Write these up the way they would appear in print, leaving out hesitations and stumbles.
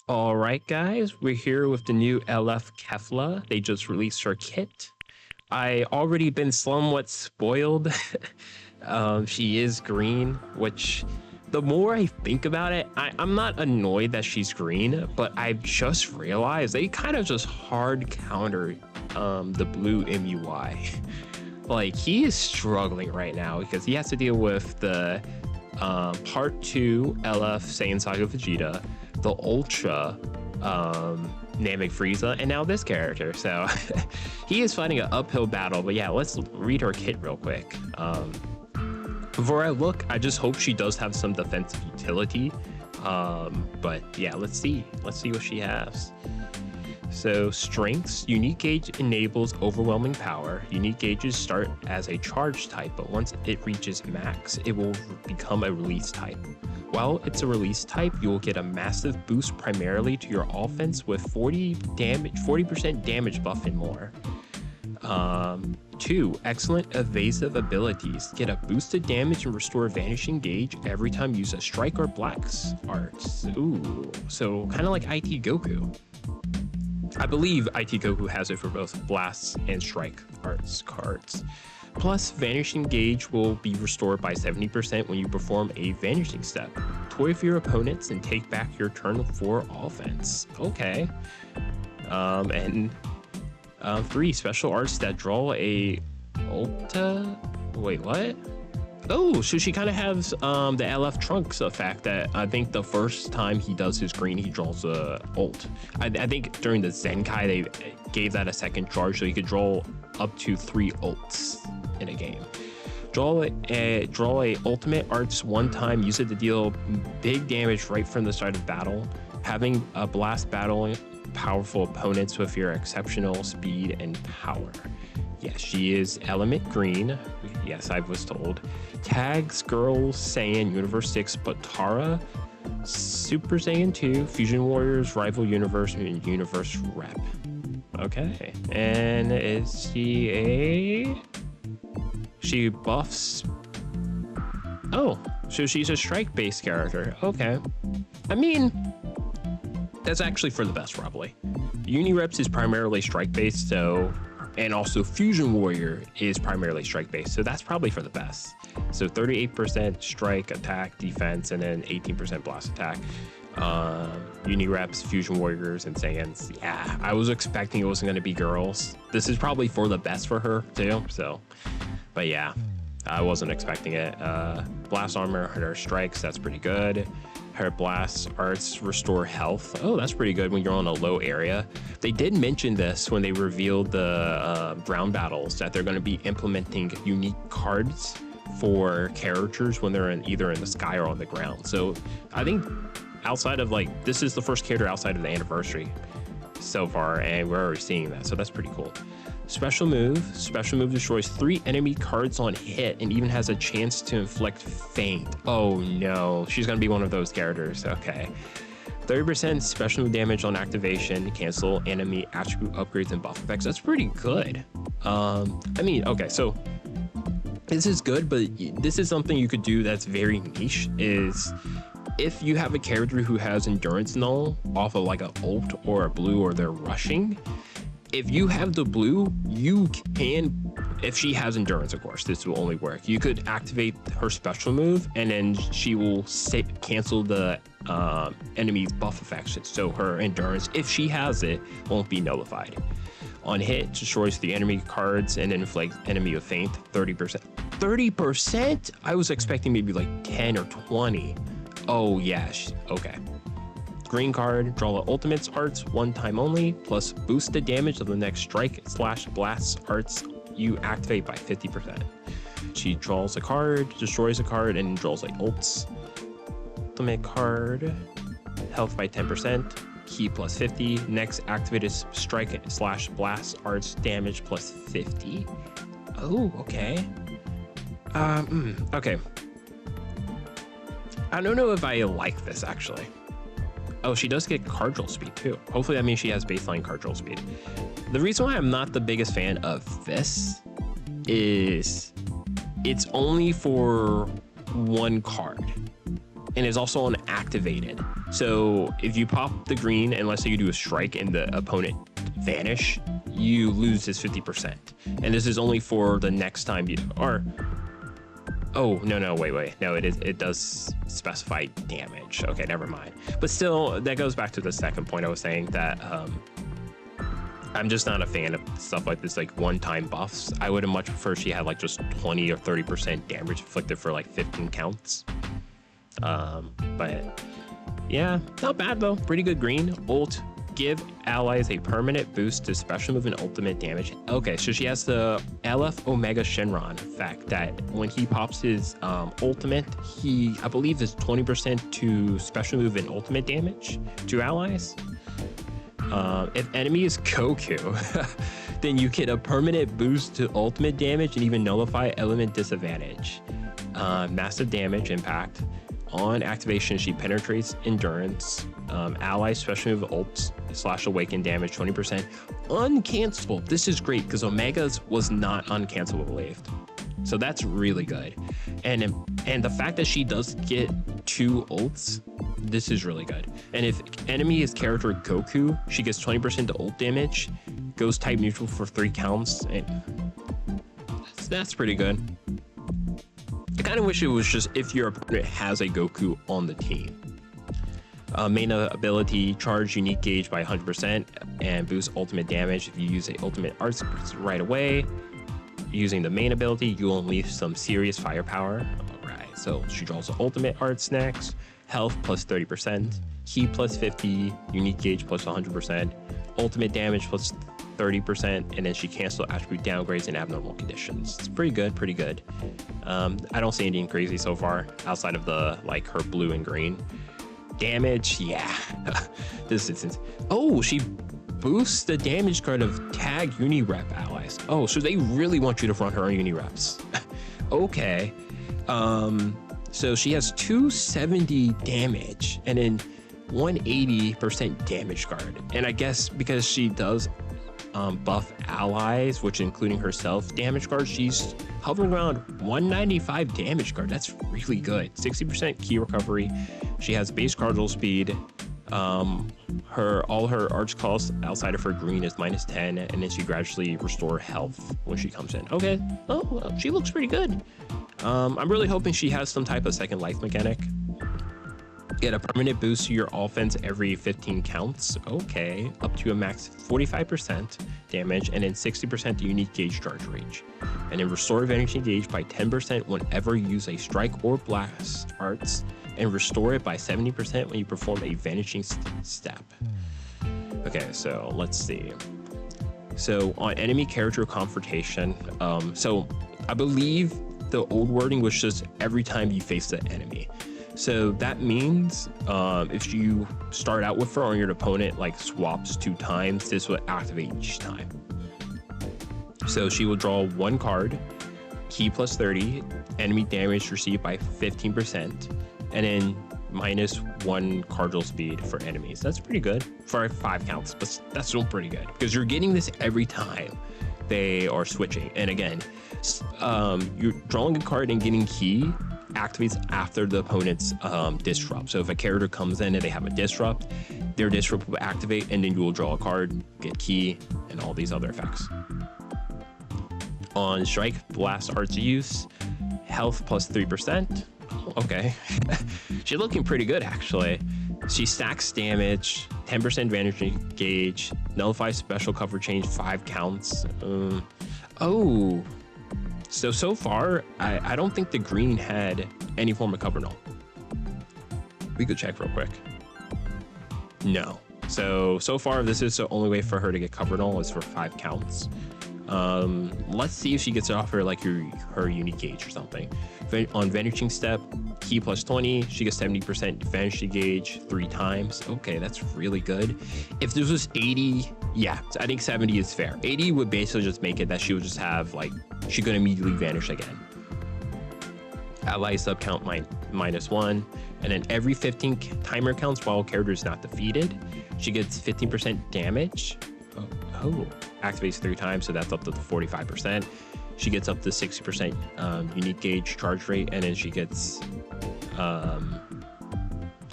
All right, guys, we're here with the new LF Kefla. They just released her kit. I already been somewhat spoiled. She is green, which the more I think about it, I'm not annoyed that she's green, but I've just realized they kind of just hard counter the blue MUI. Like, he is struggling right now because he has to deal with the Part 2 LF Saiyan Saga Vegeta, the Ultra Namek Frieza, and now this character. So he is fighting an uphill battle. But yeah, let's read her kit real quick. Before I look, I just hope she does have some defensive utility. But yeah, let's see what she has. So strengths, unique gauge enables overwhelming power. Unique gauges start as a charge type, but once it reaches max, it will become a release type. While it's a release type, you will get a massive boost primarily to your offense with 40% damage buff and more. 2. Excellent evasive abilities. Get a boosted damage and restore vanishing gauge every time you use a strike or blast arts. Ooh, so kind of like IT Goku. I believe IT Goku has it for both blasts and strike arts cards. Plus, vanishing gauge will be restored by 70% when you perform a vanishing step. Toy for your opponents and take back your turn for offense. Okay. 3. Special arts that draw a Ulta. Wait, what? Oh, so she kind of has the LF Trunks effect that I think the first time he does his green, he draws a ult. I think during the Zenkai, they gave that a second charge so he could draw up to 3 ults in a game. Draw a ultimate arts one time, use it to deal big damage right from the start of battle. Having a blast battling powerful opponents with your exceptional speed and power. Yes, she is element green. Yes, I was told. Tags Girls Saiyan Universe 6 Batara, Super Saiyan 2, Fusion Warriors, Rival Universe, and Universe Rep. Okay, and is she buffs? Oh, so she's a strike-based character. Okay, I mean, that's actually for the best, probably. Unireps is primarily strike-based, so, and also Fusion Warrior is primarily strike-based, so that's probably for the best. So 38% strike, attack, defense, and then 18% blast attack. Unireps, Fusion Warriors, and Saiyans. Yeah, I was expecting it wasn't going to be girls. This is probably for the best for her, too, so. But yeah, I wasn't expecting it. Blast armor, her strikes, that's pretty good. Her blast arts restore health. Oh, that's pretty good when you're on a low area. They did mention this when they revealed the ground battles, that they're going to be implementing unique cards for characters when they're either in the sky or on the ground. So I think outside of this is the first character outside of the anniversary so far, and we're already seeing that. So that's pretty cool. Special move destroys 3 enemy cards on hit and even has a chance to inflict faint. Oh no, she's gonna be one of those characters. Okay. 30% special move damage on activation, cancel enemy attribute upgrades and buff effects. That's pretty good. I mean, okay, so this is good, but this is something you could do that's very niche, is if you have a character who has endurance null off of like a ult or a blue, or they're rushing, if you have the blue, you can, if she has endurance, of course, this will only work. You could activate her special move, and then she will cancel the enemy's buff effects. So her endurance, if she has it, won't be nullified. On hit, destroys the enemy cards and then inflicts enemy with faint. 30%. 30%? I was expecting maybe like 10 or 20. Oh yeah, okay. Green card, draw the ultimates arts one time only, plus boost the damage of the next strike / blast arts you activate by 50%. She draws a card, destroys a card, and draws like ults. Ultimate card, health by 10%, key plus 50. Next activated strike / blast arts damage plus 50. Oh, okay. Okay. I don't know if I like this actually. Oh, she does get card draw speed too. Hopefully that means she has baseline card draw speed. The reason why I'm not the biggest fan of this is it's only for one card and is also unactivated. So if you pop the green, and let's say you do a strike and the opponent vanish, you lose this 50%. And this is only for the next time you, or, oh, no, wait. No, it does specify damage. Okay, never mind. But still, that goes back to the second point I was saying, that I'm just not a fan of stuff like this, like one-time buffs. I would have much prefer she had like just 20 or 30% damage inflicted for like 15 counts. But yeah, not bad though. Pretty good green. Ult, give allies a permanent boost to special move and ultimate damage. Okay, so she has the LF Omega Shenron effect that when he pops his ultimate, I believe is 20% to special move and ultimate damage to allies. If enemy is Goku, then you get a permanent boost to ultimate damage and even nullify element disadvantage. Massive damage impact. On activation, she penetrates endurance. Ally special move ult / awaken damage 20%. Uncancelable. This is great because Omega's was not uncancelable waved. So that's really good. And the fact that she does get 2 ults, this is really good. And if enemy is character Goku, she gets 20% to ult damage, goes type neutral for 3 counts, and that's pretty good. I kind of wish it was just if your opponent has a Goku on the team. Main ability, charge unique gauge by 100% and boost ultimate damage if you use a ultimate arts right away. Using the main ability, you'll unleash some serious firepower. All right, so she draws the ultimate arts next. Health plus 30%, ki plus 50, unique gauge plus 100%, ultimate damage plus 30%, and then she cancels attribute downgrades in abnormal conditions. It's pretty good. I don't see anything crazy so far outside of the like her blue and green damage. Yeah, this is. Oh, she boosts the damage card of tag Unirep allies. Oh, so they really want you to run her on Unireps. Okay. So she has 270 damage and then 180% damage card. And I guess because she does buff allies, which including herself, damage card, she's hovering around 195 damage card. That's really good. 60% key recovery. She has base cardinal speed. All her arch costs outside of her green is -10, and then she gradually restore health when she comes in. Okay. Oh, well, she looks pretty good. I'm really hoping she has some type of second life mechanic. Get a permanent boost to your offense every 15 counts. Okay, up to a max 45% damage, and then 60% to unique gauge charge range. And then restore vanishing gauge by 10% whenever you use a strike or blast arts, and restore it by 70% when you perform a vanishing step. Okay, so let's see. So on enemy character confrontation, so I believe the old wording was just every time you face the enemy. So that means if you start out with her or your opponent like swaps 2 times, this will activate each time. So she will draw 1 card, key plus 30, enemy damage received by 15%, and then -1 cardinal speed for enemies. That's pretty good for 5 counts, but that's still pretty good because you're getting this every time they are switching. And again, you're drawing a card and getting key activates after the opponent's disrupt. So if a character comes in and they have a disrupt, their disrupt will activate, and then you will draw a card, get key, and all these other effects. On strike, blast arts use, health plus 3%. Okay, she's looking pretty good actually. She stacks damage, 10% vanishing gauge, nullifies special cover change 5 counts. Oh. So far, I don't think the green had any form of cover null. We could check real quick. No. So far, this is the only way for her to get cover null is for 5 counts. Let's see if she gets it off her like her unique gauge or something. On vanishing step, key plus 20, she gets 70% vanishing gauge 3 times. Okay, that's really good. If this was 80, yeah, I think 70 is fair. 80 would basically just make it that she would just have like, she could immediately vanish again. Ally sub count -1, and then every 15 timer counts while a character is not defeated, she gets 15% damage. Oh, activates 3 times, so that's up to 45%. She gets up to 60% unique gauge charge rate, and then she gets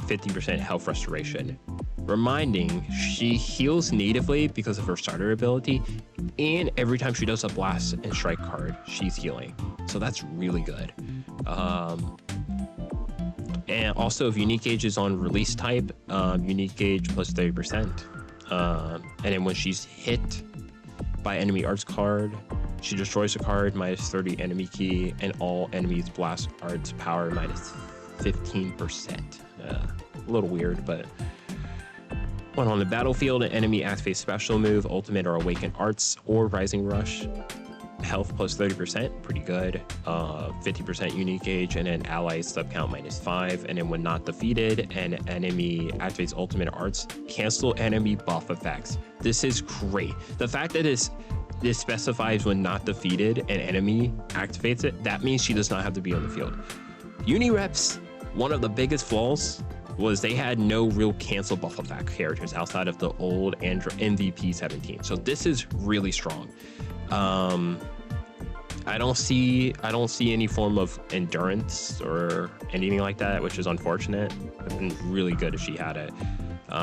50% health restoration. Reminding, she heals natively because of her starter ability, and every time she does a blast and strike card, she's healing. So that's really good. And also, if unique gauge is on release type, unique gauge plus 30%. And then when she's hit by enemy arts card, she destroys a card, minus 30 enemy key, and all enemies blast arts power minus 15%. A little weird, but when on the battlefield, an enemy activates special move, ultimate or awaken arts or rising rush. Health plus 30%, pretty good. 50% unique gauge, and then allies sub count minus 5. And then when not defeated, an enemy activates ultimate arts, cancel enemy buff effects. This is great. The fact that this specifies when not defeated, an enemy activates it, that means she does not have to be on the field. Unireps, one of the biggest flaws was they had no real cancel buff effect characters outside of the old MVP 17. So this is really strong. I don't see any form of endurance or anything like that, which is unfortunate. It'd been really good if she had it.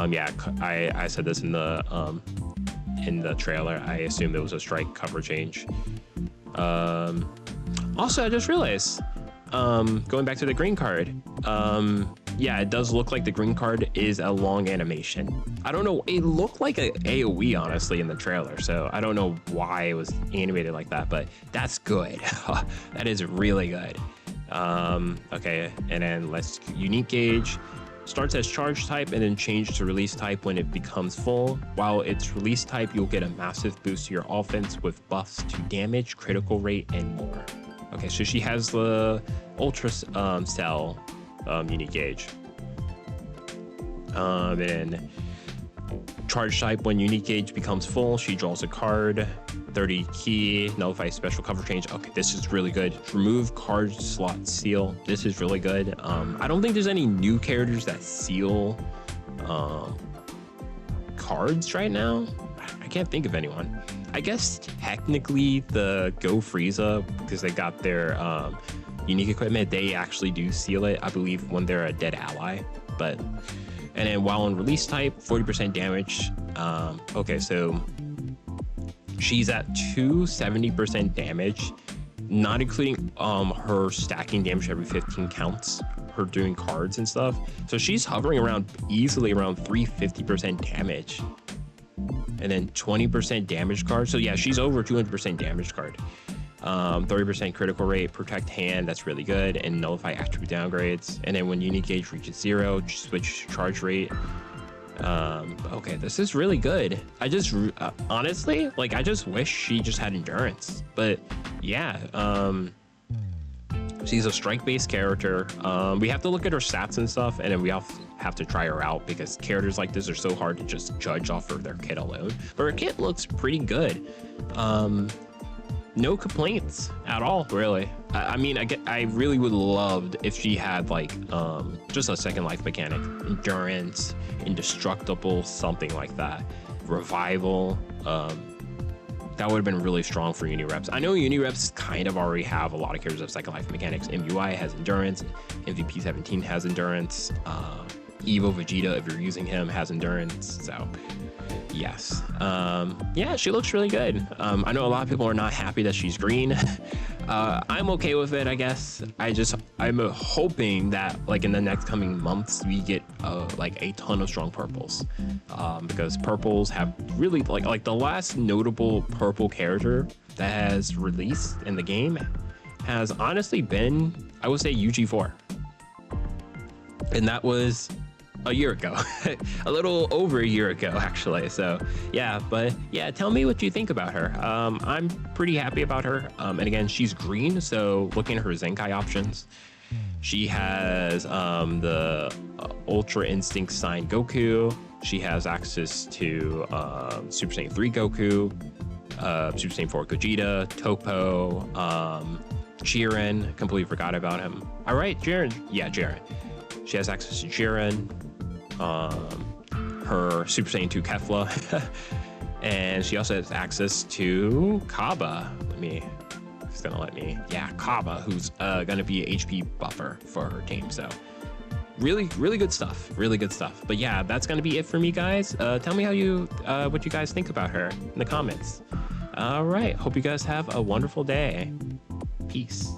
Yeah, I said this in the trailer. I assume it was a strike cover change. Also, I just realized, going back to the green card, yeah, it does look like the green card is a long animation. I don't know, it looked like a AoE honestly in the trailer, so I don't know why it was animated like that, but that's good. That is really good. Okay, and then let's unique gauge. Starts as charge type and then change to release type when it becomes full. While it's release type, you'll get a massive boost to your offense with buffs to damage, critical rate, and more. Okay, so she has the Ultra Cell unique gauge. And charge type, when unique gauge becomes full, she draws a card. 30 key, nullify special cover change. Okay, this is really good. Remove card slot seal. This is really good. I don't think there's any new characters that seal cards right now. I can't think of anyone. I guess technically the Go Frieza, because they got their unique equipment, they actually do seal it, I believe, when they're a dead ally. But and then while on release type, 40% damage. Okay, so she's at 270% damage, not including her stacking damage every 15 counts, her doing cards and stuff. So she's hovering around easily around 350% damage. And then 20% damage card. So yeah, she's over 200% damage card. 30% critical rate, protect hand, that's really good, and nullify attribute downgrades. And then when unique gauge reaches 0, switch charge rate. Okay, this is really good. I just honestly, like, I just wish she just had endurance. But yeah, she's a strike-based character. We have to look at her stats and stuff, and then we have to try her out, because characters like this are so hard to just judge off of their kit alone. But her kit looks pretty good. No complaints at all, really. I mean, I really would love if she had like just a second life mechanic, endurance, indestructible, something like that. Revival. That would have been really strong for Unireps. I know Unireps kind of already have a lot of characters of second life mechanics. MUI has endurance, MVP 17 has endurance, Evo Vegeta, if you're using him, has endurance. So yes, yeah, she looks really good. I know a lot of people are not happy that she's green. I'm okay with it, I guess. I'm hoping that like in the next coming months we get like a ton of strong purples, because purples have really like the last notable purple character that has released in the game has honestly been, I would say, UG4, and that was a year ago. A little over a year ago, actually. So yeah, but yeah, tell me what you think about her. I'm pretty happy about her. And again, she's green, so looking at her Zenkai options, she has the Ultra Instinct Sign Goku. She has access to Super Saiyan 3 Goku, Super Saiyan 4 Gogeta, Topo, Jiren. Completely forgot about him. All right, Jiren. Yeah, Jiren. She has access to Jiren, her Super Saiyan 2 Kefla, and she also has access to Kaba. Yeah, Kaba, who's gonna be a HP buffer for her team. So really, really good stuff. Really good stuff. But yeah, that's gonna be it for me, guys. Tell me what you guys think about her in the comments. All right. Hope you guys have a wonderful day. Peace.